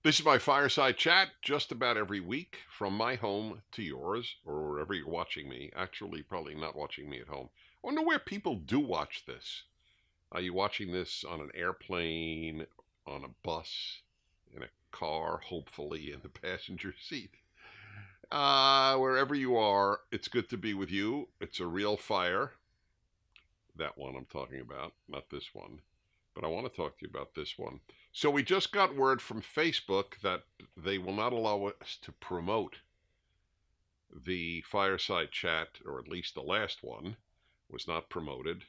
This is my fireside chat just about every week from my home to yours or wherever you're watching me. Actually, probably not watching me at home. I wonder where people do watch this. Are you watching this on an airplane, on a bus, in a car, hopefully in the passenger seat? Wherever you are, it's good to be with you. It's a real fire. That one I'm talking about, not this one. But I want to talk to you about this one. So we just got word from Facebook that they will not allow us to promote the fireside chat, or at least the last one was not promoted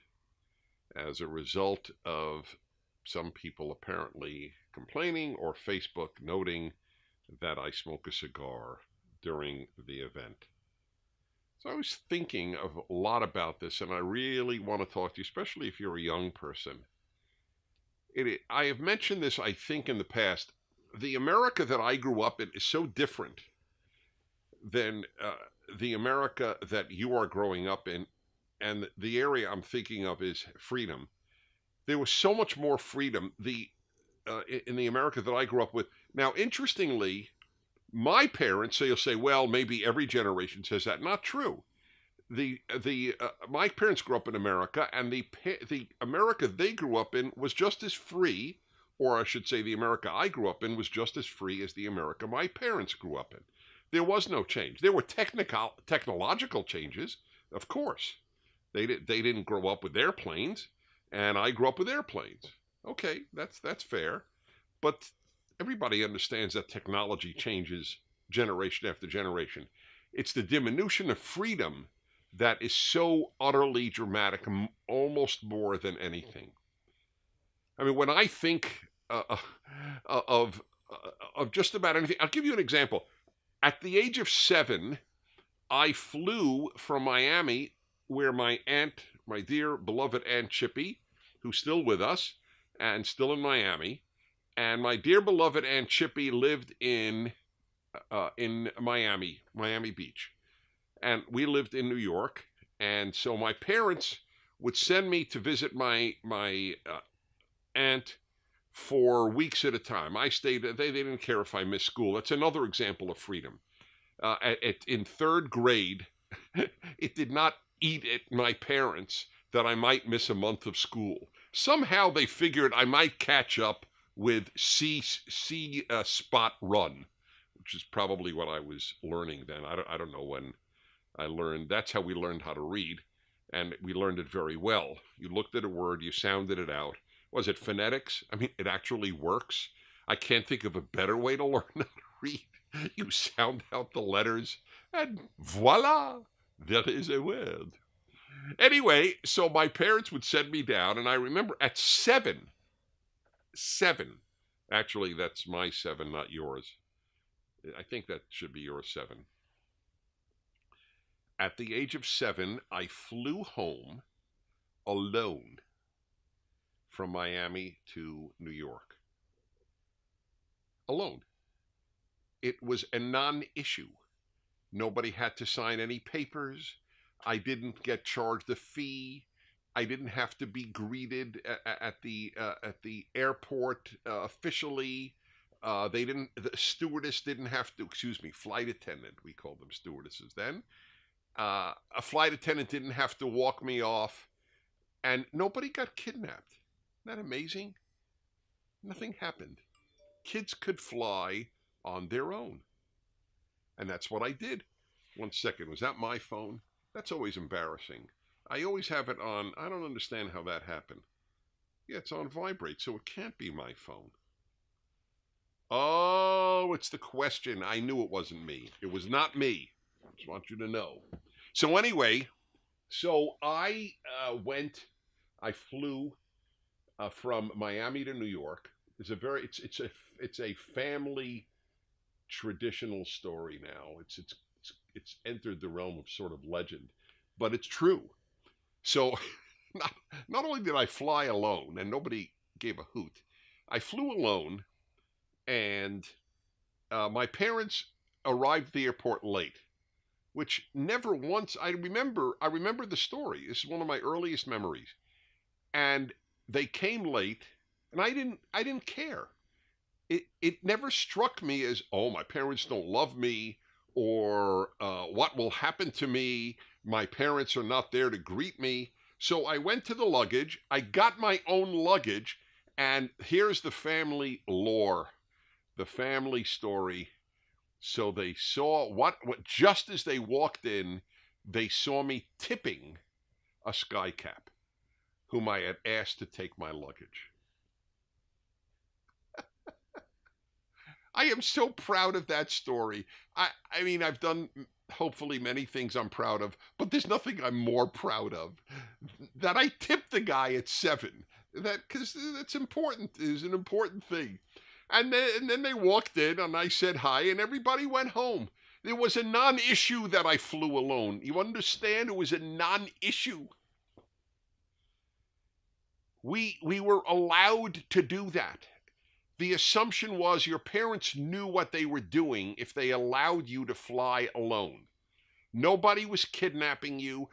as a result of some people apparently complaining or Facebook noting that I smoke a cigar during the event. So I was thinking of a lot about this, and I really want to talk to you, especially if you're a young person. I have mentioned this, I think, in the past. The America that I grew up in is so different than the America that you are growing up in. And the area I'm thinking of is freedom. There was so much more freedom in the America that I grew up with. Now, interestingly, my parents, so you'll say, well, maybe every generation says that. Not true. The My parents grew up in America, and the America they grew up in was just as free, or I should say, the America I grew up in was just as free as the America my parents grew up in. There was no change. There were technological changes, of course. They didn't grow up with airplanes, and I grew up with airplanes. Okay, that's fair, but everybody understands that technology changes generation after generation. It's the diminution of freedom that is so utterly dramatic, almost more than anything. I mean, when I think of just about anything, I'll give you an example. At the age of 7, I flew from Miami, where my dear beloved Aunt Chippy, who's still with us and still in Miami, and my dear beloved Aunt Chippy lived in Miami Beach, and we lived in New York. And so my parents would send me to visit my aunt for weeks at a time. I stayed. They didn't care if I missed school. That's another example of freedom. In third grade, it did not eat at my parents that I might miss a month of school. Somehow they figured I might catch up with C spot run, which is probably what I was learning then. I don't know when I learned. That's how we learned how to read, and we learned it very well. You looked at a word, you sounded it out. Was it phonetics? I mean, it actually works. I can't think of a better way to learn how to read. You sound out the letters, and voila, there is a word. Anyway, so my parents would send me down, and I remember at 7, actually, that's my 7, not yours. I think that should be your 7. At the age of 7, I flew home alone from Miami to New York. Alone. It was a non-issue. Nobody had to sign any papers. I didn't get charged a fee. I didn't have to be greeted at the airport officially. The stewardess didn't have to, excuse me, flight attendant. We called them stewardesses then. A flight attendant didn't have to walk me off, and nobody got kidnapped. Isn't that amazing? Nothing happened. Kids could fly on their own. And that's what I did. 1 second, was that my phone? That's always embarrassing. I always have it on. I don't understand how that happened. Yeah, it's on vibrate, so it can't be my phone. Oh, it's the question. I knew it wasn't me. It was not me. I just want you to know. So anyway, I flew from Miami to New York. It's a family traditional story now. It's entered the realm of sort of legend, but it's true. So not, not only did I fly alone and nobody gave a hoot, I flew alone, and my parents arrived at the airport late, which never once I remember the story. This is one of my earliest memories. And they came late, and I didn't care. it never struck me as, oh, my parents don't love me, or what will happen to me. My parents are not there to greet me. So I went to the luggage. I got my own luggage, and here's the family lore, the family story. So they saw what just as they walked in, they saw me tipping a skycap whom I had asked to take my luggage. I am so proud of that story. I mean, I've done hopefully many things I'm proud of, but there's nothing I'm more proud of that I tipped the guy at 7. That because that's important is an important thing. And then they walked in and I said hi and everybody went home. There was a non-issue that I flew alone. You understand? It was a non-issue. We were allowed to do that. The assumption was your parents knew what they were doing if they allowed you to fly alone. Nobody was kidnapping you.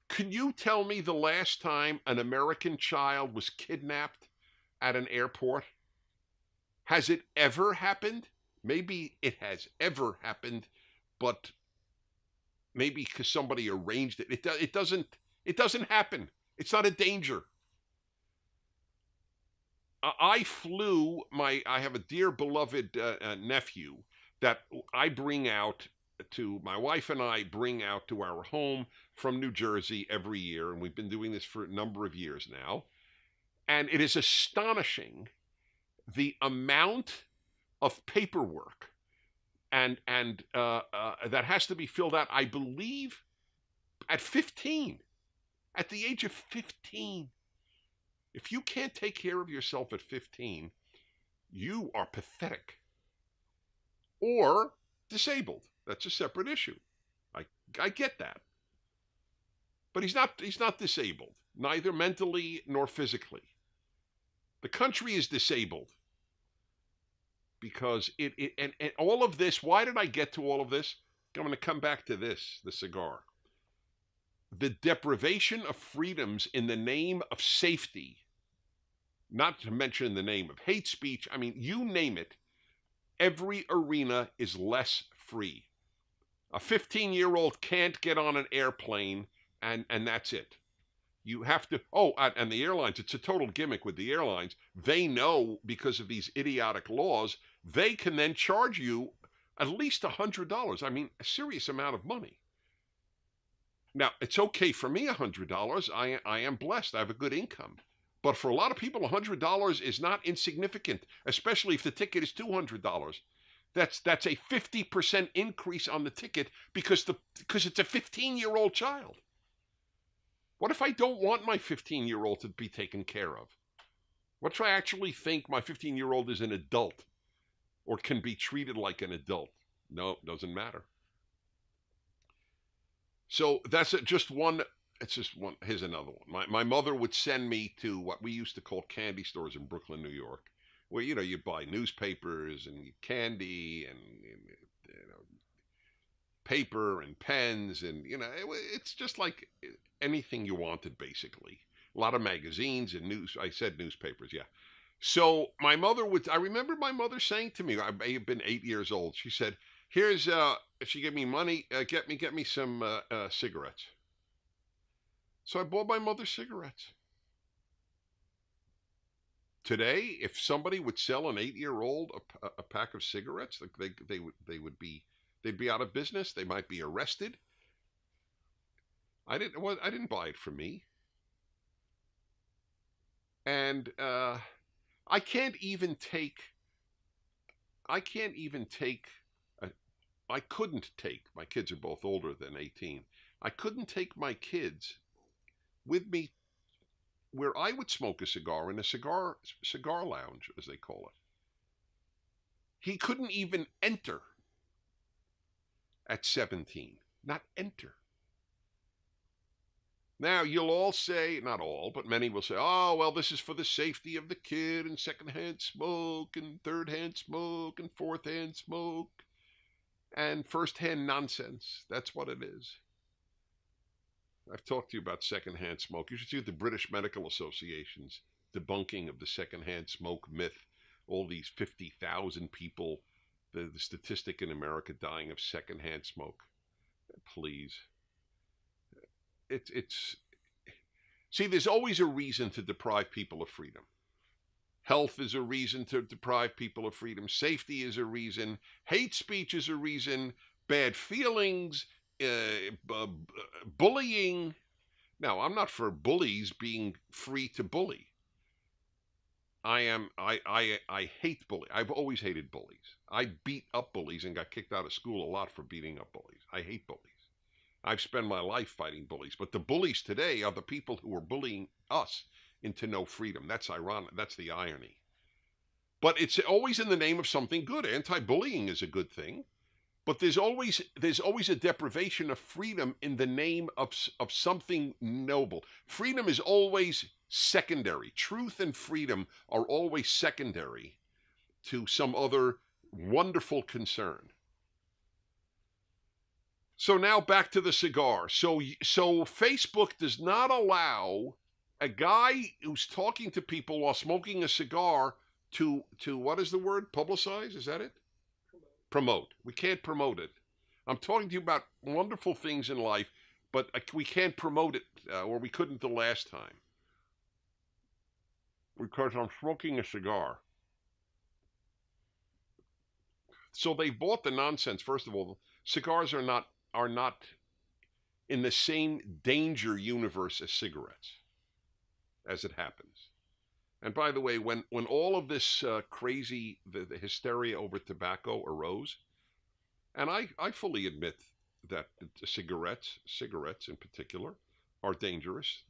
Can you tell me the last time an American child was kidnapped at an airport? Has it ever happened? Maybe it has ever happened, but maybe because somebody arranged it. It doesn't happen. It's not a danger. I have a dear beloved nephew that I bring out to, my wife and I bring out to our home from New Jersey every year, and we've been doing this for a number of years now. And it is astonishing the amount of paperwork and that has to be filled out. I believe at 15, at the age of 15. If you can't take care of yourself at 15, you are pathetic or disabled. That's a separate issue. I get that. But he's not disabled, neither mentally nor physically. The country is disabled because and all of this, why did I get to all of this? I'm going to come back to this, the cigar. The deprivation of freedoms in the name of safety, not to mention the name of hate speech. I mean, you name it, every arena is less free. A 15-year-old can't get on an airplane, and that's it. You have to, and the airlines, it's a total gimmick with the airlines. They know because of these idiotic laws, they can then charge you at least $100. I mean, a serious amount of money. Now, it's okay for me, $100. I am blessed. I have a good income. But for a lot of people, $100 is not insignificant, especially if the ticket is $200. That's a 50% increase on the ticket because it's a 15-year-old child. What if I don't want my 15-year-old to be taken care of? What if I actually think my 15-year-old is an adult or can be treated like an adult? No, it doesn't matter. So that's just one. It's just one. Here's another one. My mother would send me to what we used to call candy stores in Brooklyn, New York, where you buy newspapers and candy and paper and pens and it's just like anything you wanted basically. A lot of magazines and news. I said newspapers, yeah. So my mother would. I remember my mother saying to me, I may have been 8 years old. She said, "Here's she gave me money. Get me some cigarettes." So I bought my mother cigarettes. Today, if somebody would sell an 8-year-old a pack of cigarettes, they'd be out of business. They might be arrested. I didn't buy it for me, and I can't even take. I can't even take. I couldn't take. My kids are both older than 18. I couldn't take my kids with me where I would smoke a cigar in a cigar lounge, as they call it. He couldn't even enter at 17. Not enter. Now, you'll all say, not all, but many will say, oh, well, this is for the safety of the kid, and secondhand smoke, and third-hand smoke, and fourth-hand smoke, and first-hand nonsense. That's what it is. I've talked to you about secondhand smoke. You should see the British Medical Association's debunking of the secondhand smoke myth. all these 50,000 people, the statistic in America dying of secondhand smoke. Please. It's see, there's always a reason to deprive people of freedom. Health is a reason to deprive people of freedom. Safety is a reason. Hate speech is a reason. Bad feelings, bullying. Now, I'm not for bullies being free to bully. I hate bullies. I've always hated bullies. I beat up bullies and got kicked out of school a lot for beating up bullies. I hate bullies. I've spent my life fighting bullies. But the bullies today are the people who are bullying us into no freedom. That's ironic. That's the irony. But it's always in the name of something good. Anti-bullying is a good thing. But there's always a deprivation of freedom in the name of something noble. Freedom is always secondary. Truth and freedom are always secondary to some other wonderful concern. So now back to the cigar. So Facebook does not allow a guy who's talking to people while smoking a cigar to what is the word? Publicize? Is that it? Promote. We can't promote it. I'm talking to you about wonderful things in life, but we can't promote it, or we couldn't the last time. Because I'm smoking a cigar. So they bought the nonsense. First of all, cigars are not in the same danger universe as cigarettes, as it happens. And by the way, when all of this crazy, the hysteria over tobacco arose, and I fully admit that cigarettes in particular, are dangerous.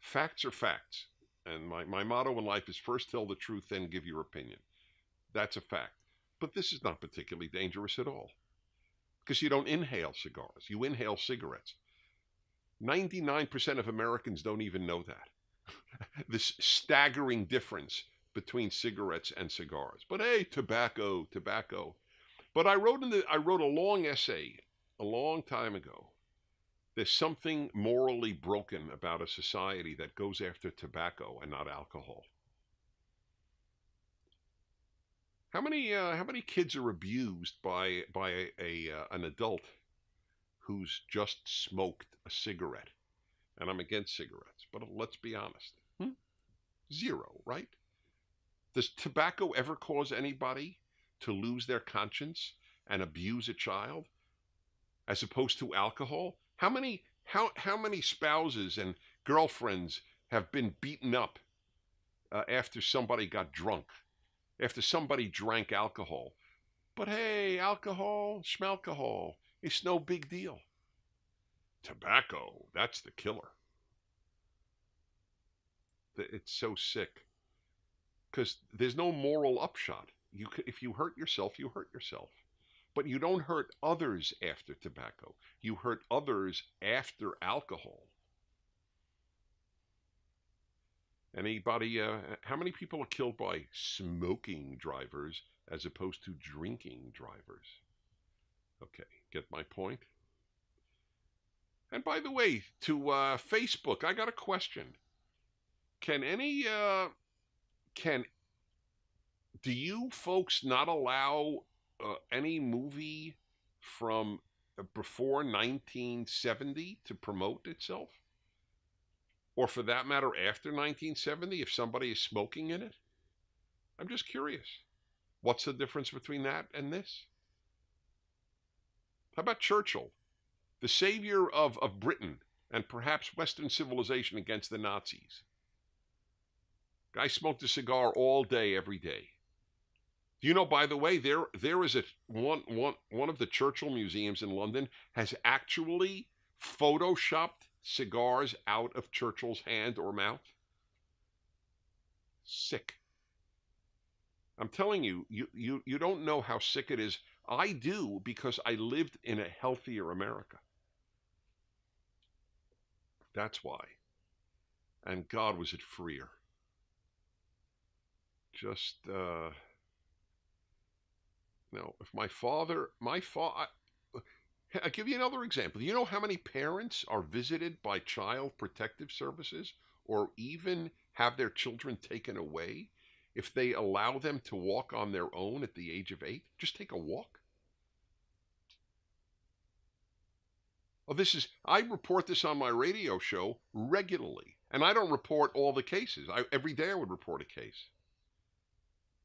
Facts are facts. And my motto in life is first tell the truth, then give your opinion. That's a fact. But this is not particularly dangerous at all. Because you don't inhale cigars. You inhale cigarettes. 99% of Americans don't even know that. This staggering difference between cigarettes and cigars. But hey, tobacco. But I wrote a long essay a long time ago. There's something morally broken about a society that goes after tobacco and not alcohol. How many kids are abused by an adult who's just smoked a cigarette? And I'm against cigarettes, but let's be honest. Zero, right? Does tobacco ever cause anybody to lose their conscience and abuse a child as opposed to alcohol? How many spouses and girlfriends have been beaten up after somebody got drunk, after somebody drank alcohol? But hey, alcohol, schmalcohol, it's no big deal. Tobacco, that's the killer. It's so sick because there's no moral upshot. If you hurt yourself, you hurt yourself. But you don't hurt others after tobacco. You hurt others after alcohol. Anybody, how many people are killed by smoking drivers as opposed to drinking drivers? Okay, get my point? And by the way, to Facebook, I got a question. Do you folks not allow any movie from before 1970 to promote itself? Or for that matter, after 1970, if somebody is smoking in it? I'm just curious. What's the difference between that and this? How about Churchill, the savior of Britain and perhaps Western civilization against the Nazis? Guy smoked a cigar all day, every day. Do you know, by the way, there is one of the Churchill museums in London has actually photoshopped cigars out of Churchill's hand or mouth? Sick. I'm telling you, you don't know how sick it is. I do, because I lived in a healthier America. That's why. And God, was it freer. Just, no, if I'll give you another example. You know how many parents are visited by child protective services or even have their children taken away if they allow them to walk on their own at the age of 8? Just take a walk? Oh, I report this on my radio show regularly. And I don't report all the cases. Every day I would report a case.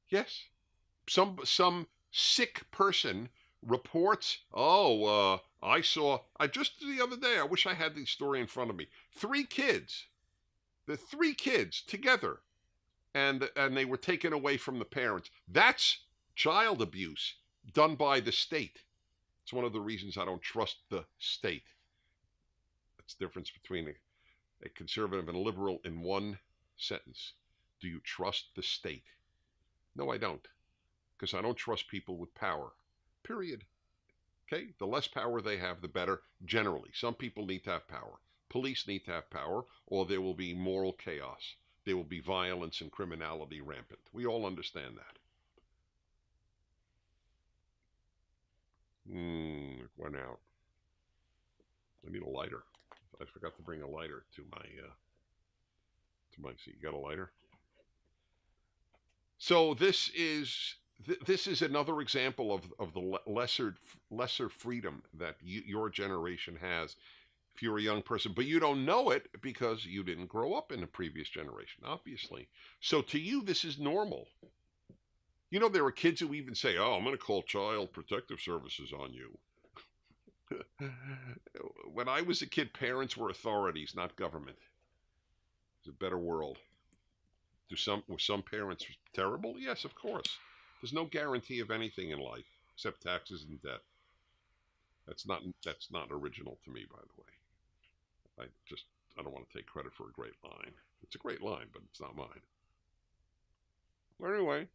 Yes. Some sick person reports, I just the other day, I wish I had the story in front of me. The 3 kids together, and they were taken away from the parents. That's child abuse done by the state. It's one of the reasons I don't trust the state. That's the difference between a conservative and a liberal in one sentence. Do you trust the state? No, I don't. Because I don't trust people with power. Period. Okay? The less power they have, the better, generally. Some people need to have power. Police need to have power, or there will be moral chaos. There will be violence and criminality rampant. We all understand that. It went out. I need a lighter. I forgot to bring a lighter to my seat. You got a lighter? So this is another example of the lesser freedom that your generation has if you're a young person, but you don't know it because you didn't grow up in the previous generation, obviously. So to you, this is normal. You know, there are kids who even say, "Oh, I'm going to call Child Protective Services on you." When I was a kid, parents were authorities, not government. It's a better world. Were some parents terrible? Yes, of course. There's no guarantee of anything in life except taxes and debt. That's not original to me, by the way. I don't want to take credit for a great line. It's a great line, but it's not mine. Well, anyway.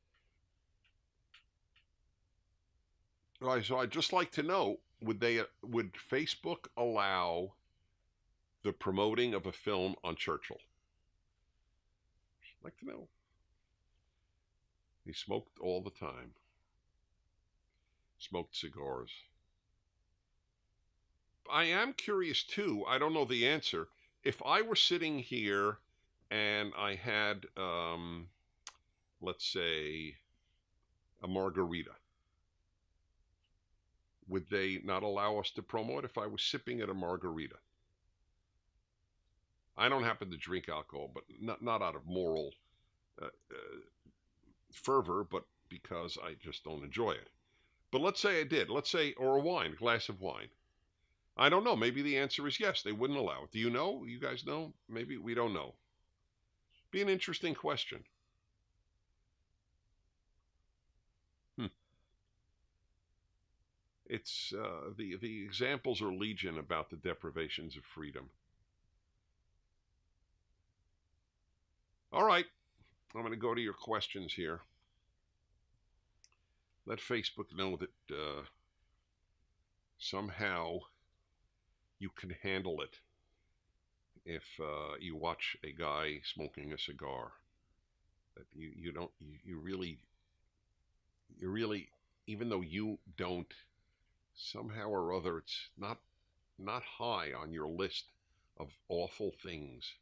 All right, so I'd just like to know, would Facebook allow the promoting of a film on Churchill? I'd like to know. He smoked all the time. Smoked cigars. I am curious too, I don't know the answer. If I were sitting here and I had, let's say, a margarita, would they not allow us to promote if I was sipping at a margarita? I don't happen to drink alcohol, but not out of moral fervor, but because I just don't enjoy it. But let's say I did. Or a glass of wine. I don't know. Maybe the answer is yes. They wouldn't allow it. Do you know? You guys know? Maybe we don't know. Be an interesting question. It's the examples are legion about the deprivations of freedom. All right, I'm going to go to your questions here. Let Facebook know that somehow you can handle it if you watch a guy smoking a cigar. That you really, even though you don't, somehow or other, it's not high on your list of awful things.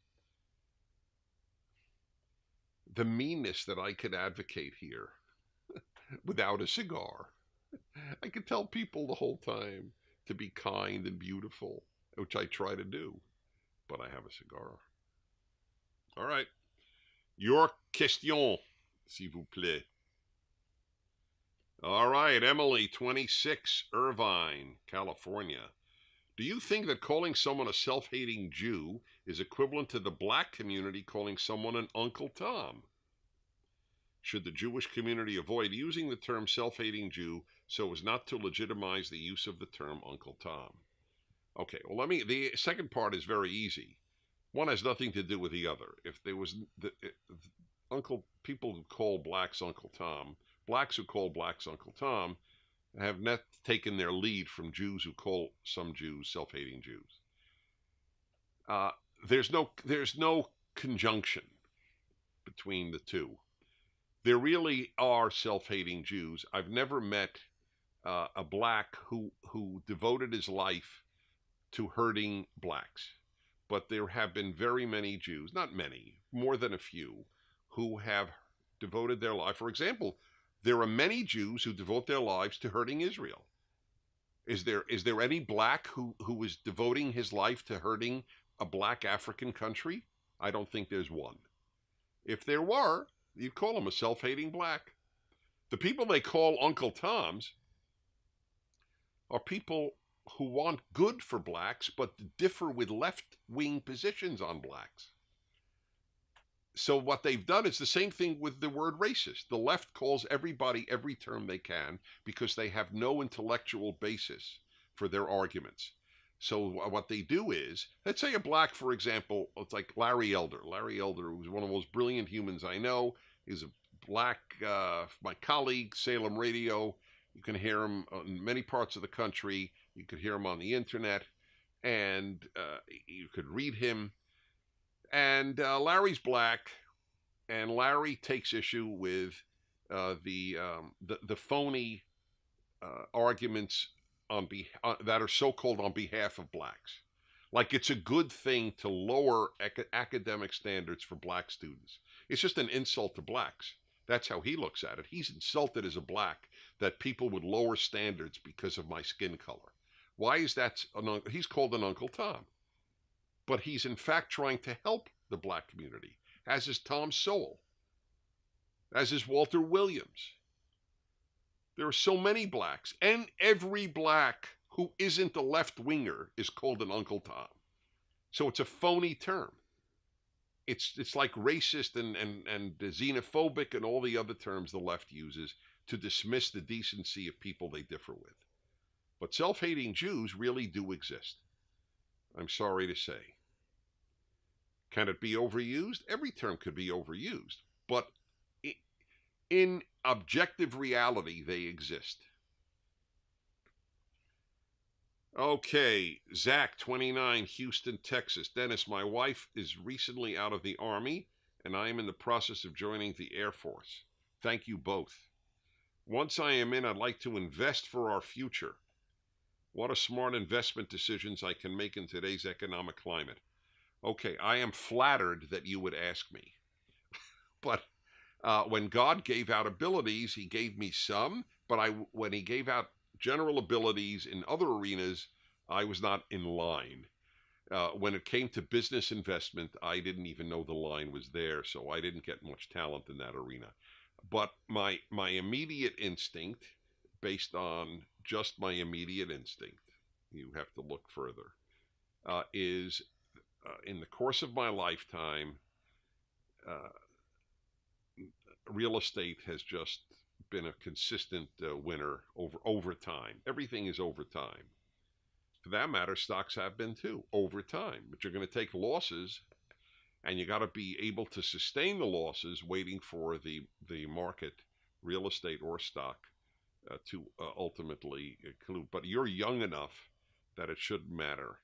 The meanness that I could advocate here without a cigar. I could tell people the whole time to be kind and beautiful, which I try to do, but I have a cigar. All right. Your question, s'il vous plaît. All right, Emily, 26, Irvine, California. Do you think that calling someone a self-hating Jew is equivalent to the black community calling someone an Uncle Tom? Should the Jewish community avoid using the term self-hating Jew so as not to legitimize the use of the term Uncle Tom? Okay, well, the second part is very easy. One has nothing to do with the other. If there was people who call blacks Uncle Tom, blacks who call blacks Uncle Tom have not taken their lead from Jews who call some Jews self-hating Jews. There's no conjunction between the two. There really are self-hating Jews. I've never met a black who devoted his life to hurting blacks. But there have been very many Jews, not many, more than a few, who have devoted their life. For example, there are many Jews who devote their lives to hurting Israel. Is there any black who is devoting his life to hurting a black African country? I don't think there's one. If there were, you'd call him a self-hating black. The people they call Uncle Toms are people who want good for blacks but differ with left-wing positions on blacks. So what they've done is the same thing with the word racist. The left calls everybody every term they can because they have no intellectual basis for their arguments. So what they do is, let's say a black, for example, it's like Larry Elder. Larry Elder, who's one of the most brilliant humans I know, is a black, my colleague, Salem Radio. You can hear him in many parts of the country. You could hear him on the internet, and you could read him. And Larry's black, and Larry takes issue with the phony arguments that are so-called on behalf of blacks. Like it's a good thing to lower academic standards for black students. It's just an insult to blacks. That's how he looks at it. He's insulted as a black that people would lower standards because of my skin color. Why is that? He's called an Uncle Tom. But he's in fact trying to help the black community, as is Tom Sowell, as is Walter Williams. There are so many blacks, and every black who isn't a left-winger is called an Uncle Tom. So it's a phony term. It's like racist and xenophobic and all the other terms the left uses to dismiss the decency of people they differ with. But self-hating Jews really do exist. I'm sorry to say. Can it be overused? Every term could be overused, but in objective reality, they exist. Okay, Zach, 29, Houston, Texas. Dennis, my wife is recently out of the Army, and I am in the process of joining the Air Force. Thank you both. Once I am in, I'd like to invest for our future. What are smart investment decisions I can make in today's economic climate? Okay, I am flattered that you would ask me. But when God gave out abilities, he gave me some, but when he gave out general abilities in other arenas, I was not in line. When it came to business investment, I didn't even know the line was there, so I didn't get much talent in that arena. But my immediate instinct, based on just my immediate instinct, you have to look further, is in the course of my lifetime, real estate has just been a consistent winner over time. Everything is over time. For that matter, stocks have been too, over time. But you're going to take losses, and you got to be able to sustain the losses waiting for the market, real estate or stock, to ultimately conclude. But you're young enough that it shouldn't matter.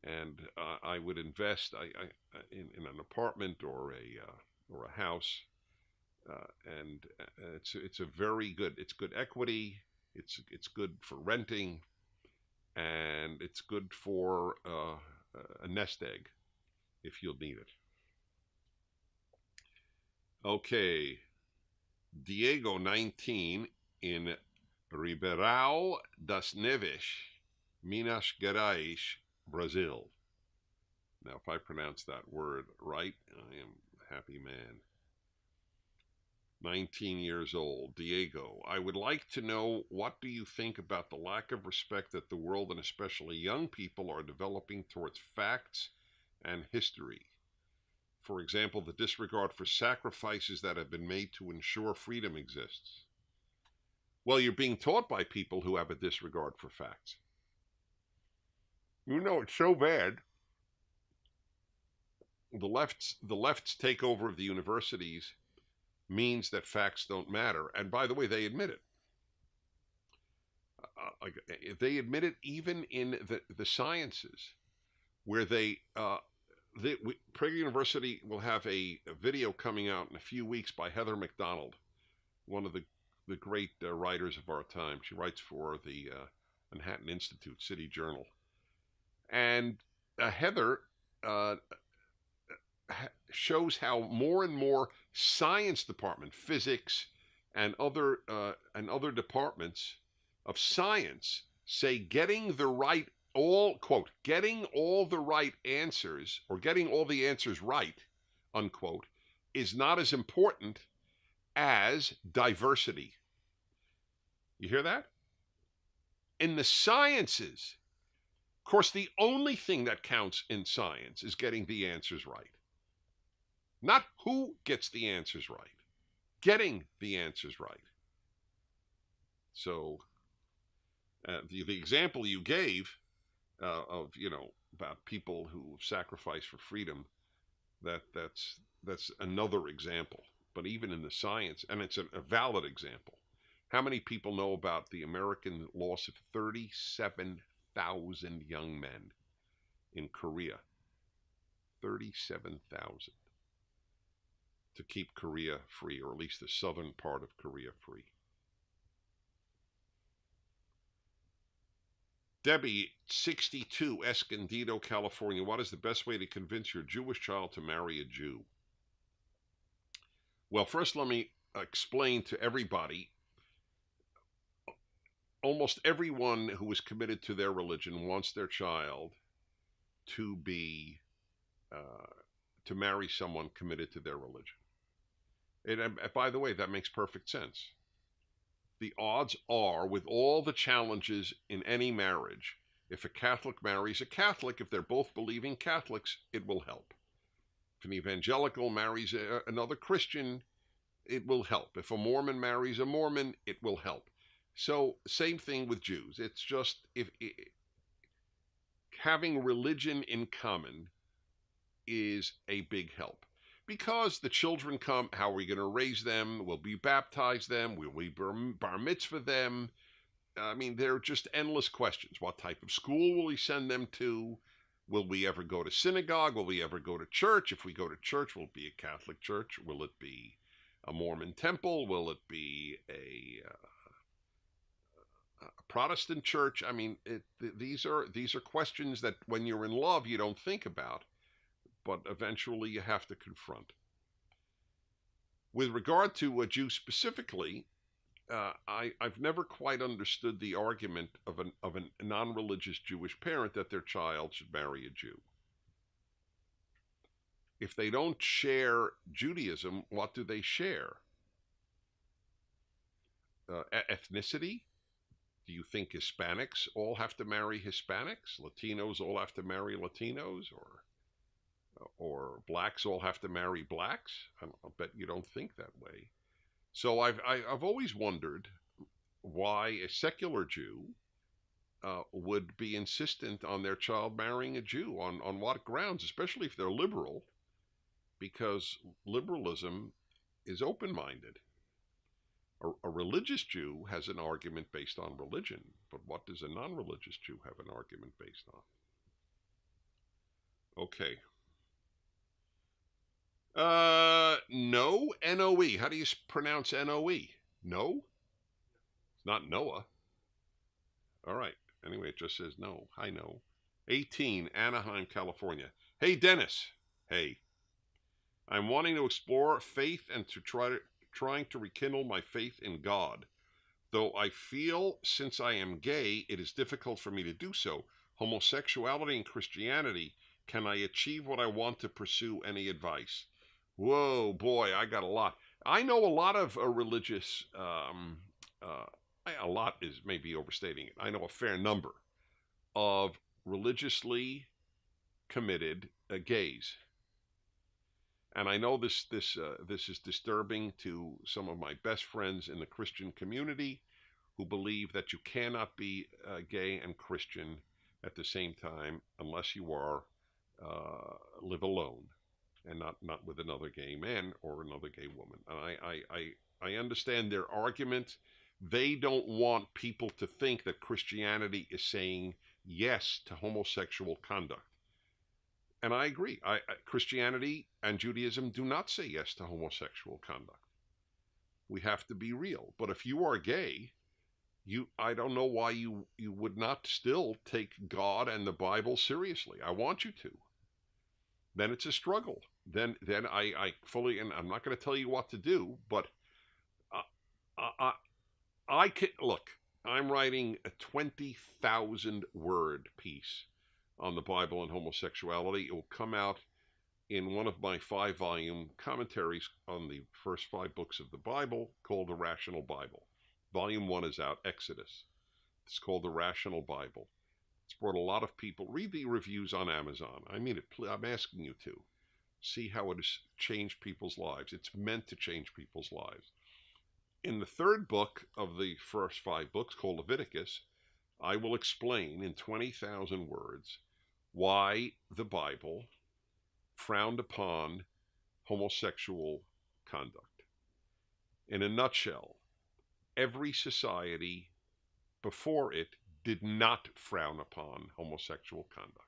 And I would invest in an apartment or a house, and it's a very good. It's good equity. It's good for renting, and it's good for a nest egg if you'll need it. Okay, Diego, 19, in Ribeirão das Neves, Minas Gerais, Brazil. Now, if I pronounce that word right, I am a happy man. 19 years old, Diego. I would like to know, what do you think about the lack of respect that the world, and especially young people, are developing towards facts and history? For example, the disregard for sacrifices that have been made to ensure freedom exists. Well, you're being taught by people who have a disregard for facts. You know, it's so bad. The left's takeover of the universities means that facts don't matter. And by the way, they admit it. They admit it even in the sciences, where Prager University will have a video coming out in a few weeks by Heather McDonald, one of the great writers of our time. She writes for the Manhattan Institute, City Journal. And Heather shows how more and more science department, physics, and other departments of science say getting the right all quote getting all the right answers or getting all the answers right unquote is not as important as diversity. You hear that? In the sciences, of course, the only thing that counts in science is getting the answers right. Not who gets the answers right, getting the answers right. So the example you gave of about people who sacrifice for freedom, that's another example. But even in the science, and it's a valid example. How many people know about the American loss of 37,000 young men in Korea? 37,000 to keep Korea free, or at least the southern part of Korea free. Debbie, 62, Escondido, California. What is the best way to convince your Jewish child to marry a Jew? Well, first let me explain to everybody, almost everyone who is committed to their religion wants their child to be, to marry someone committed to their religion. And by the way, that makes perfect sense. The odds are, with all the challenges in any marriage, if a Catholic marries a Catholic, if they're both believing Catholics, it will help. If an evangelical marries another Christian, it will help. If a Mormon marries a Mormon, it will help. So, same thing with Jews. It's just having religion in common is a big help. Because the children come, how are we going to raise them? Will we baptize them? Will we bar mitzvah them? I mean, there are just endless questions. What type of school will we send them to? Will we ever go to synagogue? Will we ever go to church? If we go to church, will it be a Catholic church? Will it be a Mormon temple? Will it be a Protestant church? I mean, these are questions that when you're in love, you don't think about, but eventually you have to confront. With regard to a Jew specifically, I've never quite understood the argument of a non-religious Jewish parent that their child should marry a Jew. If they don't share Judaism, what do they share? Ethnicity? Do you think Hispanics all have to marry Hispanics? Latinos all have to marry Latinos? Or blacks all have to marry blacks? I bet you don't think that way. So I've always wondered why a secular Jew would be insistent on their child marrying a Jew. On what grounds, especially if they're liberal, because liberalism is open-minded. A religious Jew has an argument based on religion, but what does a non-religious Jew have an argument based on? Okay. No, N-O-E. How do you pronounce N-O-E? No? It's not Noah. All right. Anyway, it just says no. Hi, no. 18, Anaheim, California. Hey, Dennis. Hey. I'm wanting to explore faith and trying to rekindle my faith in God. Though I feel since I am gay, it is difficult for me to do so. Homosexuality and Christianity, can I achieve what I want to pursue? Any advice? Whoa, boy, I got a lot. I know a lot of religious, a lot is maybe overstating it. I know a fair number of religiously committed gays. And I know this is disturbing to some of my best friends in the Christian community who believe that you cannot be gay and Christian at the same time unless you are live alone and not with another gay man or another gay woman. And I understand their argument. They don't want people to think that Christianity is saying yes to homosexual conduct. And I agree. Christianity and Judaism do not say yes to homosexual conduct. We have to be real. But if you are gay, I don't know why you would not still take God and the Bible seriously. I want you to. Then it's a struggle. then I fully, and I'm not going to tell you what to do, but uh, I, I can look. I'm writing a 20,000 word piece on the Bible and homosexuality. It will come out in one of my 5-volume commentaries on the first 5 books of the Bible called The Rational Bible. Volume 1 is out, Exodus. It's called The Rational Bible. It's brought a lot of people. Read the reviews on Amazon. I mean, I'm asking you to. See how it has changed people's lives. It's meant to change people's lives. In the 3rd book of the first 5 books, called Leviticus, I will explain in 20,000 words why the Bible frowned upon homosexual conduct. In a nutshell, every society before it did not frown upon homosexual conduct.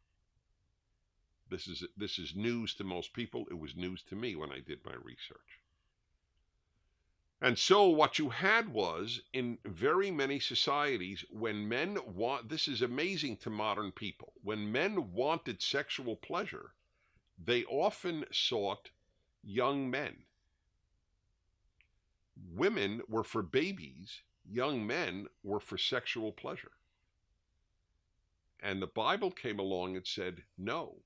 This is news to most people. It was news to me when I did my research. And so what you had was, in very many societies, when men want, this is amazing to modern people, when men wanted sexual pleasure, they often sought young men. Women were for babies, young men were for sexual pleasure. And the Bible came along and said, no,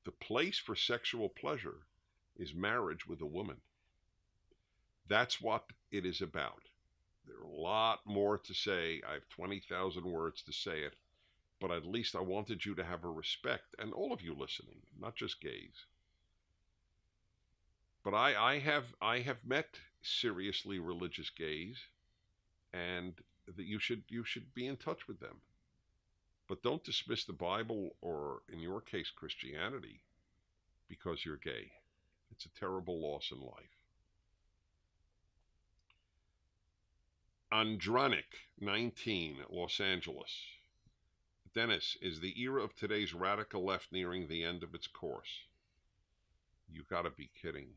the place for sexual pleasure is marriage with a woman. That's what it is about. There are a lot more to say. I have 20,000 words to say it, but at least I wanted you to have a respect, and all of you listening, not just gays. But I have met seriously religious gays, and that you should be in touch with them. But don't dismiss the Bible, or in your case Christianity, because you're gay. It's a terrible loss in life. Andranik, 19, Los Angeles. Dennis, is the era of today's radical left nearing the end of its course? You gotta be kidding.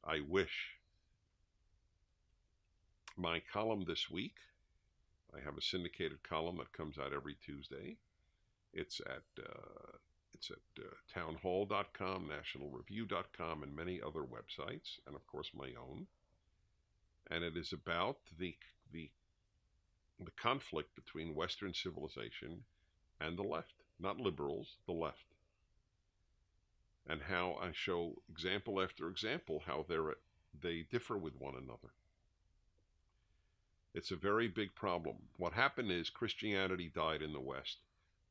I wish. My column this week, I have a syndicated column that comes out every Tuesday. It's at townhall.com, nationalreview.com, and many other websites, and of course my own. And it is about the conflict between Western civilization and the left, not liberals, the left, and how I show example after example how they differ with one another. It's a very big problem. What happened is Christianity died in the West,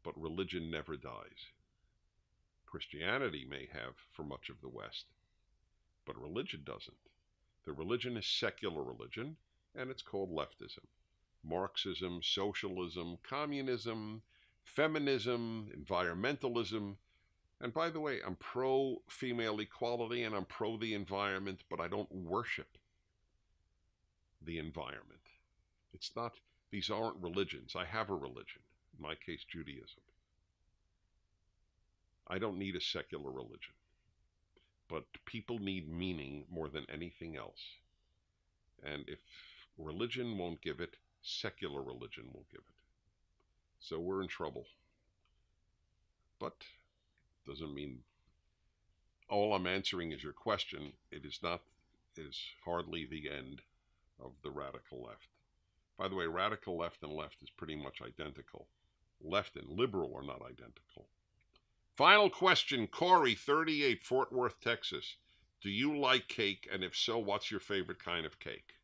but religion never dies. Christianity may have for much of the West, but religion doesn't. The religion is secular religion, and it's called leftism. Marxism, socialism, communism, feminism, environmentalism. And by the way, I'm pro-female equality and I'm pro the environment, but I don't worship the environment. It's not, these aren't religions. I have a religion, in my case, Judaism. I don't need a secular religion. But people need meaning more than anything else. And if religion won't give it, secular religion will give it. So we're in trouble. But doesn't mean all I'm answering is your question. It is hardly the end of the radical left. By the way, radical left and left is pretty much identical. Left and liberal are not identical. Final question, Corey, 38, Fort Worth, Texas. Do you like cake? And if so, what's your favorite kind of cake?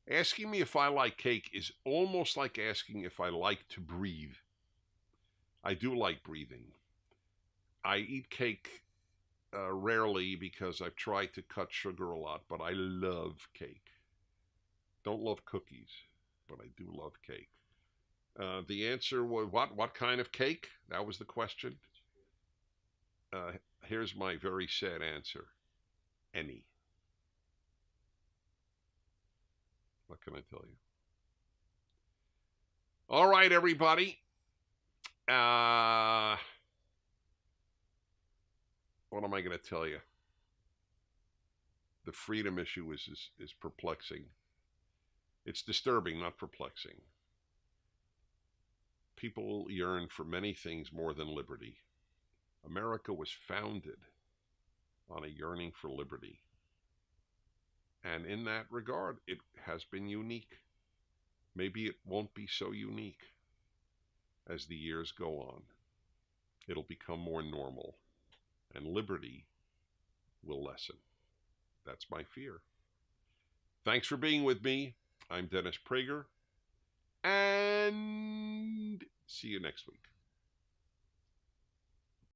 Asking me if I like cake is almost like asking if I like to breathe. I do like breathing. I eat cake rarely because I've tried to cut sugar a lot, but I love cake. Don't love cookies, but I do love cake. The answer was, what kind of cake? That was the question. Here's my very sad answer. Any. What can I tell you? All right, everybody. What am I going to tell you? The freedom issue is perplexing. It's disturbing, not perplexing. People yearn for many things more than liberty. America was founded on a yearning for liberty. And in that regard, it has been unique. Maybe it won't be so unique as the years go on. It'll become more normal, and liberty will lessen. That's my fear. Thanks for being with me. I'm Dennis Prager, and see you next week.